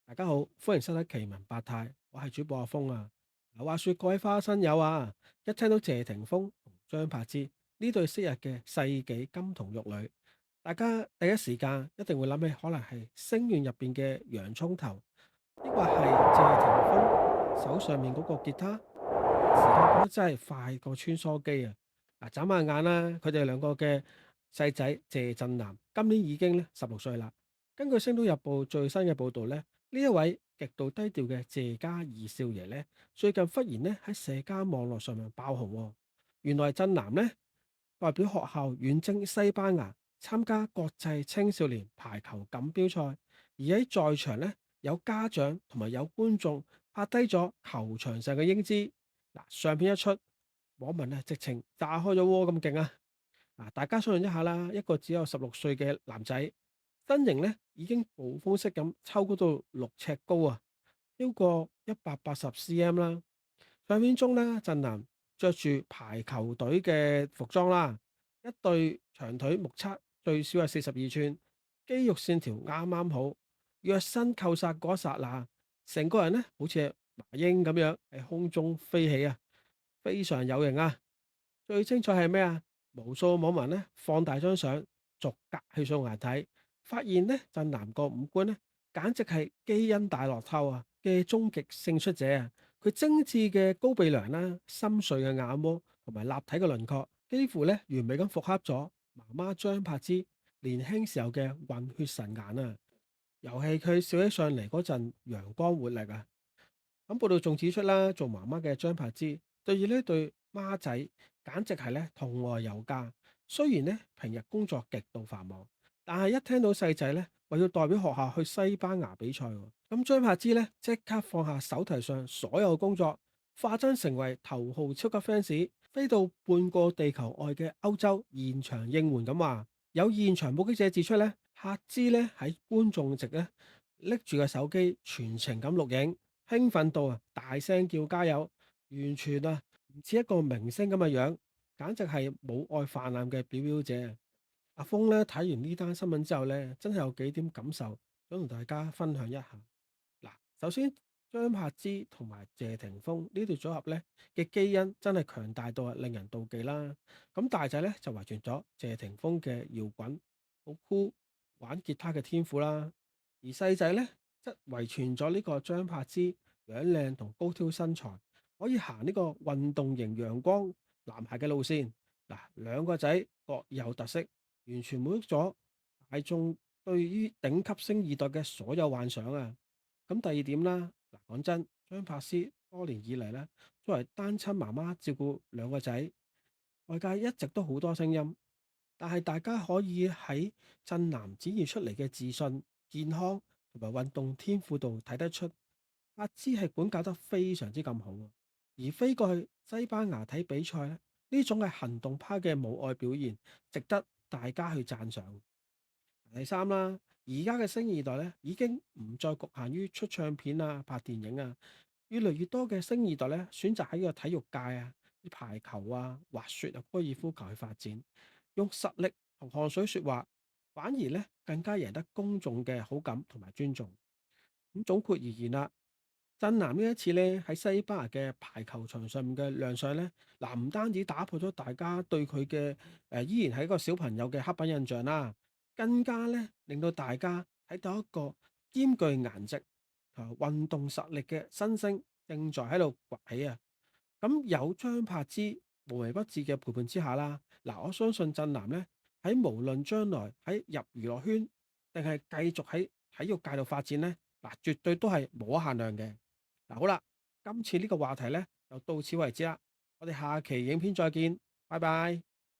大家好，歡迎收睇奇聞百態，我係主播阿峰啊。話說各位花生友啊，一聽到謝霆鋒同張柏芝呢對昔日嘅世紀金童玉女，大家第一時間一定會諗起可能係星願入邊嘅洋葱頭，抑或係謝霆鋒手上面嗰個吉他。時間過得真係快過穿梭機啊！眨下眼啦，佢哋兩個嘅細仔謝震南今年已經咧16歲啦。根據《星島日報》最新嘅報導咧，呢一位極度低調嘅謝家二少爺咧，最近忽然咧喺社交網絡上面爆紅喎。原來震南咧代表學校遠征西班牙參加國際青少年排球錦標賽，而喺在場咧有家長同埋有觀眾拍低咗球場上嘅英姿。相片一出，網民啊直情炸開咗鍋咁勁啊！大家想象一下啦，一個只有16歲嘅男仔，身形咧已經暴風式咁抽高到6尺高啊，超過180cm 啦。相片中咧，震南着住排球隊嘅服裝啦，一對長腿目測最少係42寸，肌肉線條啱啱好，躍身扣殺嗰一剎那，成個人咧好似係麻鷹咁樣喺空中飛起啊，非常有型啊！最精彩係咩啊？無數網民咧放大張相，逐格去掃牙睇，發現咧震南個五官咧，簡直係基因大樂透啊嘅終極勝出者啊！佢精緻嘅高鼻梁啦、深邃嘅眼窩同埋立體嘅輪廓，幾乎咧完美咁復刻咗媽媽張柏芝年輕時候嘅混血神顏啊！尤其佢笑起上嚟嗰陣陽光活力啊！咁報道仲指出啦，做媽媽嘅張柏芝對住呢對孖仔，簡直係咧痛愛有加。雖然咧平日工作極度繁忙，但係一聽到細仔咧話要代表學校去西班牙比賽喎，咁張柏芝咧即刻放下手提上所有工作，化身成為頭號超級 fans，飛到半個地球外嘅歐洲現場應援咁話。有現場目擊者指出咧，柏芝咧喺觀眾席咧拎住個手機全程咁錄影。興奮到啊，大聲叫加油，完全啊唔似一個明星咁嘅樣，簡直係母愛泛濫嘅表表者。阿峰咧睇完呢單新聞之後咧，真係有幾點感受，想同大家分享一下。嗱，首先張柏芝同埋謝霆鋒呢對組合咧嘅基因真係強大到啊令人妒忌啦。咁大仔咧就遺傳咗謝霆鋒嘅搖滾、好酷玩吉他嘅天賦啦，而細仔咧則遺傳咗呢個張柏芝樣靚同高挑身材，可以行呢個運動型陽光男孩嘅路線。嗱，兩個仔各有特色，完全滿足咗大眾對於頂級星二代嘅所有幻想啊！咁第二點啦，嗱，講真，張柏芝多年以嚟咧，作為單親媽媽照顧兩個仔，外界一直都好多聲音，但係大家可以喺震南展現出嚟嘅自信、健康同埋運動天賦度睇得出，柏芝係管教得非常之咁好啊。而飛過去西班牙睇比賽咧，呢種係行動派嘅母愛表現，值得大家去讚賞。第三啦，而家嘅星二代咧，已經唔再局限於出唱片啊、拍電影啊，越嚟越多嘅星二代咧，選擇喺個體育界啊、排球啊、滑雪啊、高爾夫球去發展，用實力同汗水説話，反而咧更加贏得公眾嘅好感同埋尊重。咁總括而言啦，震南呢一次咧喺西班牙嘅排球場上面嘅亮相咧，唔單止打破咗大家對佢嘅依然係一個小朋友嘅刻板印象啦，更加咧令到大家睇到一個兼具顏值同埋運動實力嘅新星正在喺度崛起啊！咁有張柏芝無微不至嘅陪伴之下啦，我相信震南咧喺無論將來喺入娛樂圈定係繼續喺體育界度發展咧，絕對都係無可限量嘅。好啦，今次呢個話題咧就到此為止啦，我哋下期影片再見，拜拜。